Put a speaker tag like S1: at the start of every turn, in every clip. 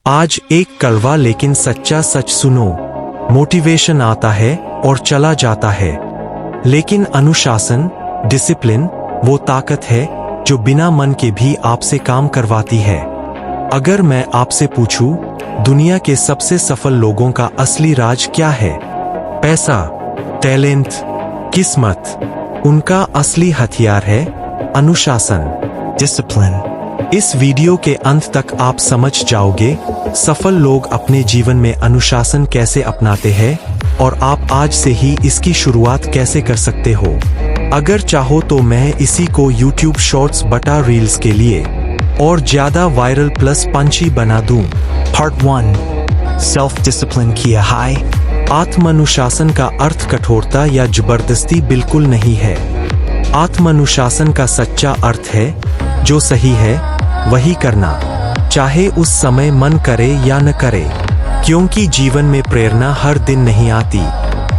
S1: आज एक कड़वा लेकिन सच्चा सच सुनो। मोटिवेशन आता है और चला जाता है, लेकिन अनुशासन, डिसिप्लिन वो ताकत है जो बिना मन के भी आपसे काम करवाती है। अगर मैं आपसे पूछूं, दुनिया के सबसे सफल लोगों का असली राज क्या है? पैसा, टैलेंट, किस्मत? उनका असली हथियार है अनुशासन, डिसिप्लिन। इस वीडियो के अंत तक आप समझ जाओगे सफल लोग अपने जीवन में अनुशासन कैसे अपनाते हैं और आप आज से ही इसकी शुरुआत कैसे कर सकते हो। अगर चाहो तो मैं इसी को YouTube शॉर्ट्स बटा रील्स के लिए और ज्यादा वायरल प्लस पंची बना दूं।
S2: Part 1 सेल्फ डिसिप्लिन किया हाई।
S1: आत्मानुशासन का अर्थ कठोरता या जबरदस्ती बिल्कुल नहीं है। आत्मानुशासन का सच्चा अर्थ है जो सही है वही करना, चाहे उस समय मन करे या न करे। क्योंकि जीवन में प्रेरणा हर दिन नहीं आती,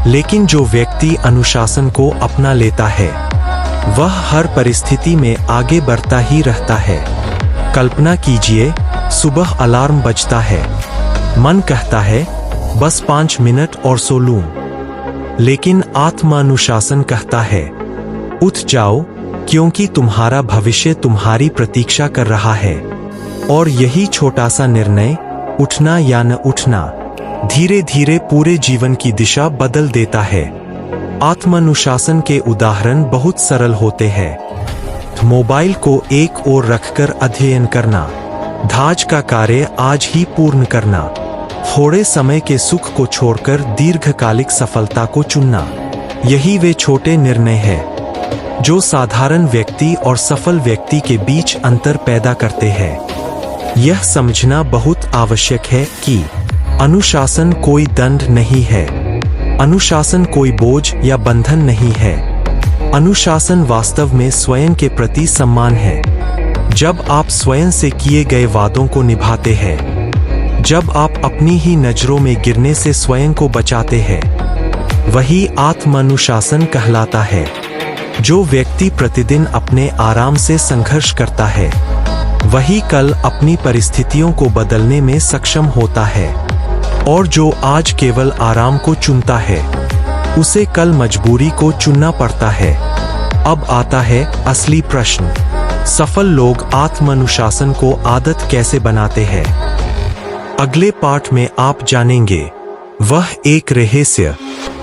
S1: लेकिन जो व्यक्ति अनुशासन को अपना लेता है वह हर परिस्थिति में आगे बढ़ता ही रहता है। कल्पना कीजिए, सुबह अलार्म बजता है, मन कहता है बस 5 मिनट और सो लूं, लेकिन आत्मानुशासन कहता है उठ जाओ, क्योंकि तुम्हारा भविष्य तुम्हारी प्रतीक्षा कर रहा है। और यही छोटा सा निर्णय, उठना या न उठना, धीरे धीरे पूरे जीवन की दिशा बदल देता है। आत्मानुशासन के उदाहरण बहुत सरल होते हैं। मोबाइल को एक ओर रखकर अध्ययन करना, धाज का कार्य आज ही पूर्ण करना, थोड़े समय के सुख को छोड़कर दीर्घकालिक सफलता को चुनना। यही वे छोटे निर्णय हैं जो साधारण व्यक्ति और सफल व्यक्ति के बीच अंतर पैदा करते हैं। यह समझना बहुत आवश्यक है कि अनुशासन कोई दंड नहीं है, अनुशासन कोई बोझ या बंधन नहीं है। अनुशासन वास्तव में स्वयं के प्रति सम्मान है। जब आप स्वयं से किए गए वादों को निभाते हैं, जब आप अपनी ही नजरों में गिरने से स्वयं को बचाते हैं, वही आत्मानुशासन कहलाता है। जो व्यक्ति प्रतिदिन अपने आराम से संघर्ष करता है वही कल अपनी परिस्थितियों को बदलने में सक्षम होता है, और जो आज केवल आराम को चुनता है उसे कल मजबूरी को चुनना पड़ता है। अब आता है असली प्रश्न, सफल लोग आत्मानुशासन को आदत कैसे बनाते हैं? अगले पाठ में आप जानेंगे वह एक रहस्य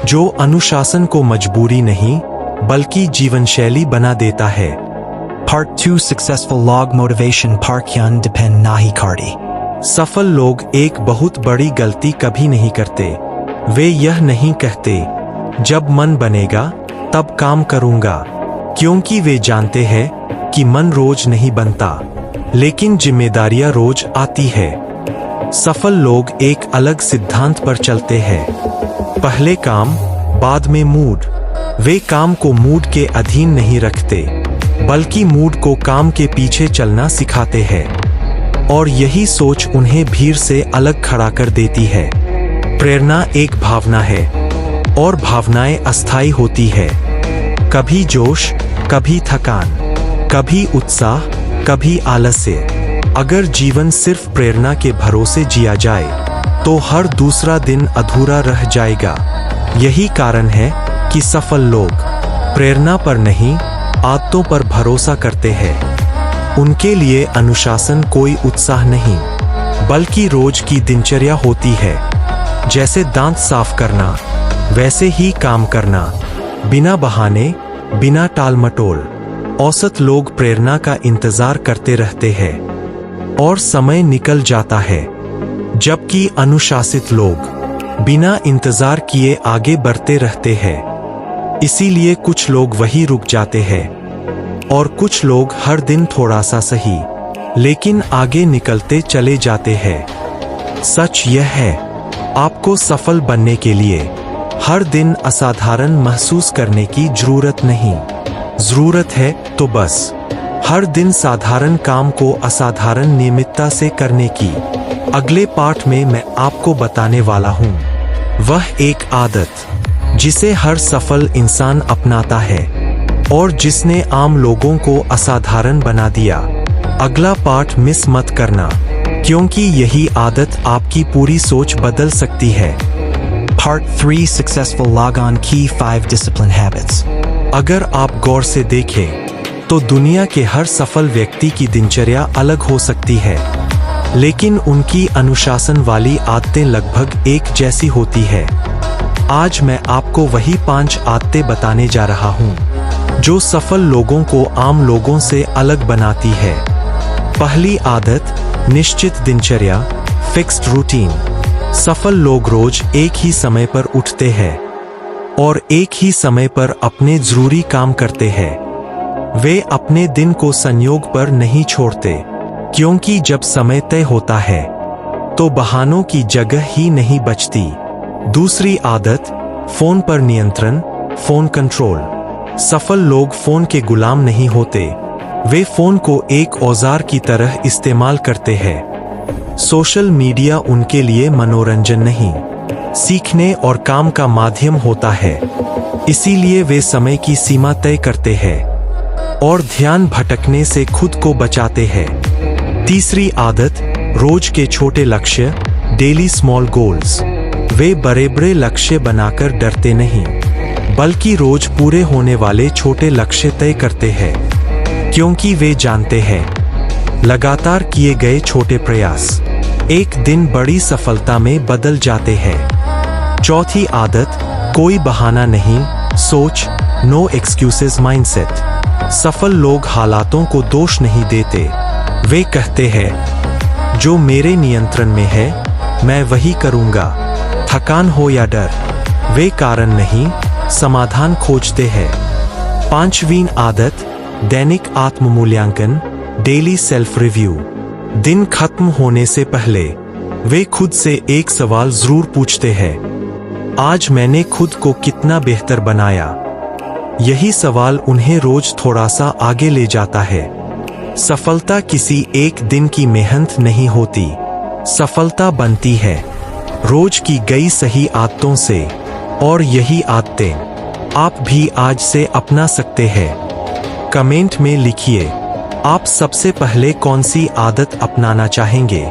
S1: जो अनुशासन को मजबूरी नहीं बल्कि जीवन शैली बना देता है।
S2: Part 2 सक्सेसफुल लॉग मोटिवेशन पार्क्यान डिपेंड नाही कार्डी।
S1: सफल लोग एक बहुत बड़ी गलती कभी नहीं करते। वे यह नहीं कहते जब मन बनेगा तब काम करूंगा, क्योंकि वे जानते हैं कि मन रोज नहीं बनता, लेकिन जिम्मेदारियां रोज आती है। सफल लोग एक अलग सिद्धांत पर चलते हैं, पहले काम बाद में मूड। वे काम को मूड के अधीन नहीं रखते, बल्कि मूड को काम के पीछे चलना सिखाते हैं, और यही सोच उन्हें भीड़ से अलग खड़ा कर देती है। प्रेरणा एक भावना है और भावनाएं अस्थायी होती है। कभी जोश, कभी थकान, कभी उत्साह, कभी आलस्य। अगर जीवन सिर्फ प्रेरणा के भरोसे जिया जाए तो हर दूसरा दिन अधूरा रह जाएगा। यही कारण है कि सफल लोग प्रेरणा पर नहीं, आदतों पर भरोसा करते हैं। उनके लिए अनुशासन कोई उत्साह नहीं, बल्कि रोज की दिनचर्या होती है। जैसे दांत साफ करना, वैसे ही काम करना, बिना बहाने, बिना टालमटोल। औसत लोग प्रेरणा का इंतजार करते रहते हैं और समय निकल जाता है, जबकि अनुशासित लोग बिना इंतजार किए आगे बढ़ते रहते हैं। इसीलिए कुछ लोग वहीं रुक जाते हैं और कुछ लोग हर दिन थोड़ा सा सही, लेकिन आगे निकलते चले जाते हैं। सच यह है, आपको सफल बनने के लिए हर दिन असाधारण महसूस करने की जरूरत नहीं। जरूरत है तो बस हर दिन साधारण काम को असाधारण नियमितता से करने की। अगले पाठ में मैं आपको बताने वाला हूँ वह एक आदत जिसे हर सफल इंसान अपनाता है और जिसने आम लोगों को असाधारण बना दिया। अगला पाठ मिस मत करना। क्योंकि यही आदत आपकी पूरी सोच बदल सकती है।
S2: Part 3 Successful Logon Key 5 Discipline Habits.
S1: अगर आप गौर से देखें तो दुनिया के हर सफल व्यक्ति की दिनचर्या अलग हो सकती है, लेकिन उनकी अनुशासन वाली आदतें लगभग एक जैसी होती है। आज मैं आपको वही 5 आदतें बताने जा रहा हूं जो सफल लोगों को आम लोगों से अलग बनाती है। पहली आदत, निश्चित दिनचर्या, फिक्स्ड रूटीन। सफल लोग रोज एक ही समय पर उठते हैं और एक ही समय पर अपने जरूरी काम करते हैं। वे अपने दिन को संयोग पर नहीं छोड़ते, क्योंकि जब समय तय होता है तो बहानों की जगह ही नहीं बचती। दूसरी आदत, फोन पर नियंत्रण, फोन कंट्रोल। सफल लोग फोन के गुलाम नहीं होते, वे फोन को एक औजार की तरह इस्तेमाल करते हैं। सोशल मीडिया उनके लिए मनोरंजन नहीं, सीखने और काम का माध्यम होता है। इसीलिए वे समय की सीमा तय करते हैं और ध्यान भटकने से खुद को बचाते हैं। तीसरी आदत, रोज के छोटे लक्ष्य, डेली स्मॉल गोल्स। वे बड़े-बड़े लक्ष्य बनाकर डरते नहीं, बल्कि रोज पूरे होने वाले छोटे लक्ष्य तय करते हैं, क्योंकि वे जानते हैं लगातार किए गए छोटे प्रयास एक दिन बड़ी सफलता में बदल जाते हैं। चौथी आदत, कोई बहाना नहीं, सोच, नो एक्सक्यूजेस माइंडसेट। सफल लोग हालातों को दोष नहीं देते, वे कहते हैं जो मेरे नियंत्रण में है मैं वही करूंगा। थकान हो या डर, वे कारण नहीं समाधान खोजते हैं। पांचवीं आदत, दैनिक आत्ममूल्यांकन, डेली सेल्फ रिव्यू। दिन खत्म होने से पहले वे खुद से एक सवाल जरूर पूछते हैं, आज मैंने खुद को कितना बेहतर बनाया। यही सवाल उन्हें रोज थोड़ा सा आगे ले जाता है। सफलता किसी एक दिन की मेहनत नहीं होती, सफलता बनती है रोज की गई सही आदतों से, और यही आदतें आप भी आज से अपना सकते हैं। कमेंट में लिखिए आप सबसे पहले कौन सी आदत अपनाना चाहेंगे।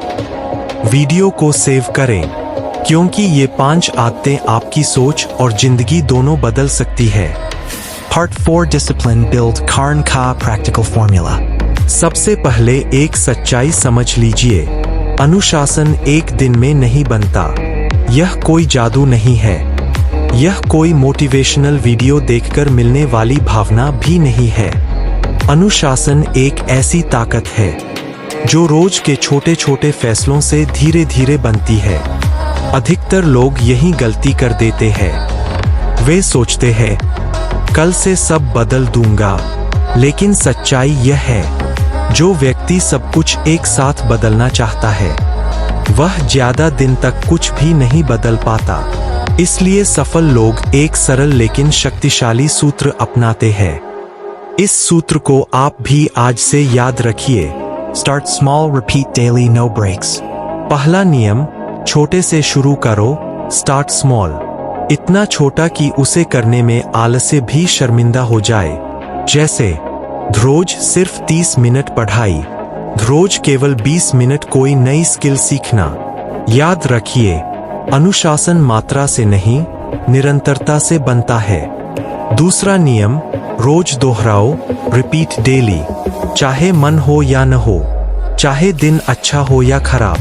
S1: वीडियो को सेव करें, क्योंकि ये 5 आदतें आपकी सोच और जिंदगी दोनों बदल सकती है।
S2: Part 4 Discipline Build Karn Ka Practical Formula.
S1: सबसे पहले एक सच्चाई समझ लीजिए, अनुशासन एक दिन में नहीं बनता। यह कोई जादू नहीं है, यह कोई मोटिवेशनल वीडियो देखकर मिलने वाली भावना भी नहीं है। अनुशासन एक ऐसी ताकत है जो रोज के छोटे छोटे फैसलों से धीरे धीरे बनती है। अधिकतर लोग यही गलती कर देते हैं। वे सोचते हैं कल से सब बदल दूंगा, लेकिन सच्चाई यह है जो व्यक्ति सब कुछ एक साथ बदलना चाहता है वह ज्यादा दिन तक कुछ भी नहीं बदल पाता। इसलिए सफल लोग एक सरल लेकिन शक्तिशाली सूत्र अपनाते हैं। इस सूत्र को आप भी आज से याद रखिए।
S2: Start small, repeat daily, no breaks.
S1: पहला नियम, छोटे से शुरू करो, स्टार्ट स्मॉल। इतना छोटा कि उसे करने में आलस्य भी शर्मिंदा हो जाए। जैसे रोज सिर्फ 30 मिनट पढ़ाई, रोज केवल 20 मिनट कोई नई स्किल सीखना। याद रखिए, अनुशासन मात्रा से नहीं निरंतरता से बनता है। दूसरा नियम, रोज दोहराओ, रिपीट डेली। चाहे मन हो या न हो, चाहे दिन अच्छा हो या खराब,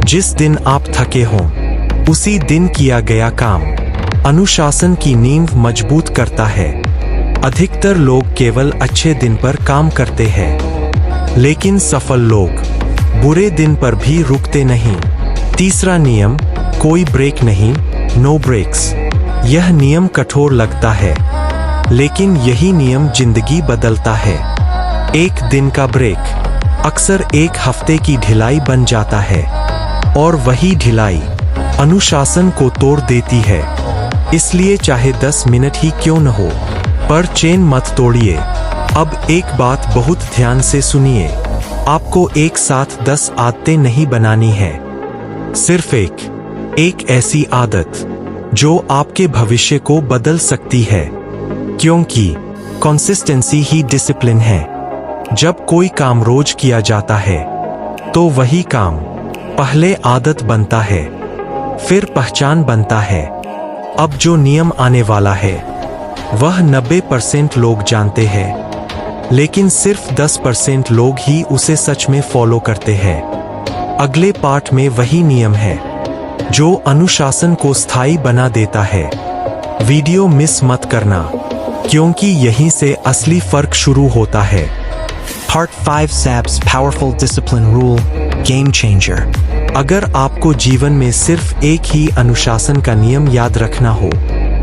S1: जिस दिन आप थके हों उसी दिन किया गया काम अनुशासन की नींव मजबूत करता है। अधिकतर लोग केवल अच्छे दिन पर काम करते हैं, लेकिन सफल लोग बुरे दिन पर भी रुकते नहीं। तीसरा नियम, कोई ब्रेक नहीं, नो ब्रेक्स। यह नियम कठोर लगता है, लेकिन यही नियम जिंदगी बदलता है। एक दिन का ब्रेक अक्सर एक हफ्ते की ढिलाई बन जाता है, और वही ढिलाई अनुशासन को तोड़ देती है। इसलिए चाहे 10 मिनट ही क्यों न हो, पर चेन मत तोड़िए। अब एक बात बहुत ध्यान से सुनिए, आपको एक साथ 10 आदतें नहीं बनानी है, सिर्फ एक ऐसी आदत जो आपके भविष्य को बदल सकती है, क्योंकि कंसिस्टेंसी ही डिसिप्लिन है। जब कोई काम रोज किया जाता है तो वही काम पहले आदत बनता है, फिर पहचान बनता है। अब जो नियम आने वाला है वह 90% लोग जानते हैं, लेकिन सिर्फ 10% लोग ही उसे सच में फॉलो करते हैं। अगले पार्ट में वही नियम है जो अनुशासन को स्थायी बना देता है। वीडियो मिस मत करना, क्योंकि यहीं से असली फर्क शुरू होता है।
S2: Part 5 SAP's Powerful Discipline Rule, Game Changer.
S1: अगर आपको जीवन में सिर्फ एक ही अनुशासन का नियम याद रखना हो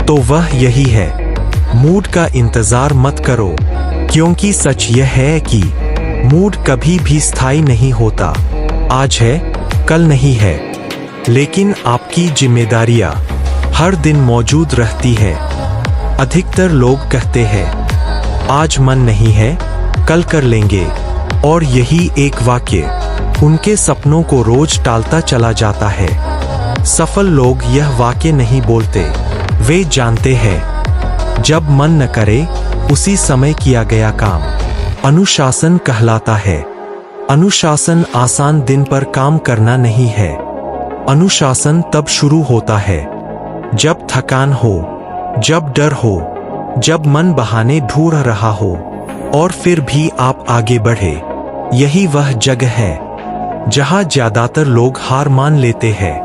S1: तो वह यही है, मूड का इंतजार मत करो, क्योंकि सच यह है कि मूड कभी भी स्थायी नहीं होता। आज है, कल नहीं है, लेकिन आपकी जिम्मेदारियां हर दिन मौजूद रहती है। अधिकतर लोग कहते हैं आज मन नहीं है, कल कर लेंगे, और यही एक वाक्य उनके सपनों को रोज टालता चला जाता है। सफल लोग यह वाक्य नहीं बोलते, वे जानते हैं जब मन न करे उसी समय किया गया काम अनुशासन कहलाता है। अनुशासन आसान दिन पर काम करना नहीं है। अनुशासन तब शुरू होता है जब थकान हो, जब डर हो, जब मन बहाने ढूंढ रहा हो, और फिर भी आप आगे बढ़े। यही वह जगह है जहां ज्यादातर लोग हार मान लेते हैं,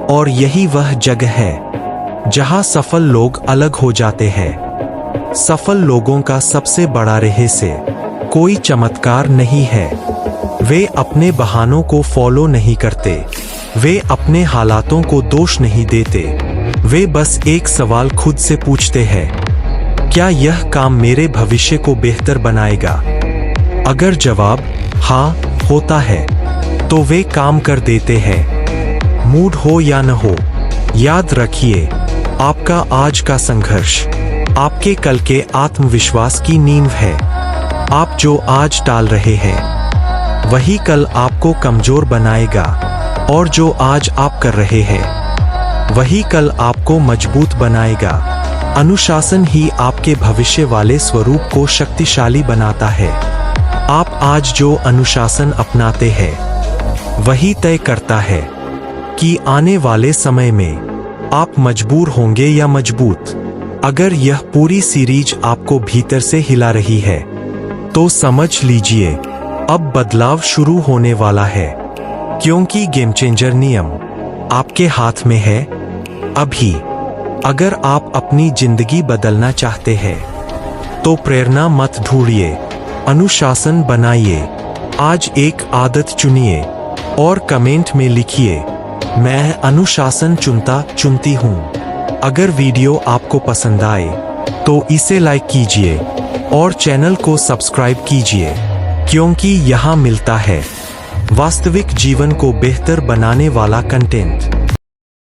S1: और यही वह जगह है जहां सफल लोग अलग हो जाते हैं। सफल लोगों का सबसे बड़ा रहस्य कोई चमत्कार नहीं है। वे अपने बहानों को फॉलो नहीं करते, वे अपने हालातों को दोष नहीं देते, वे बस एक सवाल खुद से पूछते हैं, क्या यह काम मेरे भविष्य को बेहतर बनाएगा? अगर जवाब हाँ होता है तो वे काम कर देते हैं, मूड हो या न हो। याद रखिए, आपका आज का संघर्ष आपके कल के आत्मविश्वास की नींव है। आप जो आज टाल रहे हैं वही कल आपको कमजोर बनाएगा, और जो आज आप कर रहे हैं वही कल आपको मजबूत बनाएगा। अनुशासन ही आपके भविष्य वाले स्वरूप को शक्तिशाली बनाता है। आप आज जो अनुशासन अपनाते हैं वही तय करता है कि आने वाले समय में आप मजबूर होंगे या मजबूत। अगर यह पूरी सीरीज आपको भीतर से हिला रही है तो समझ लीजिए अब बदलाव शुरू होने वाला है, क्योंकि गेम चेंजर नियम आपके हाथ में है अभी। अगर आप अपनी जिंदगी बदलना चाहते हैं तो प्रेरणा मत ढूंढिए, अनुशासन बनाइए। आज एक आदत चुनिए और कमेंट में लिखिए, मैं अनुशासन चुनती हूँ। अगर वीडियो आपको पसंद आए तो इसे लाइक कीजिए और चैनल को सब्सक्राइब कीजिए, क्योंकि यहाँ मिलता है वास्तविक जीवन को बेहतर बनाने वाला कंटेंट।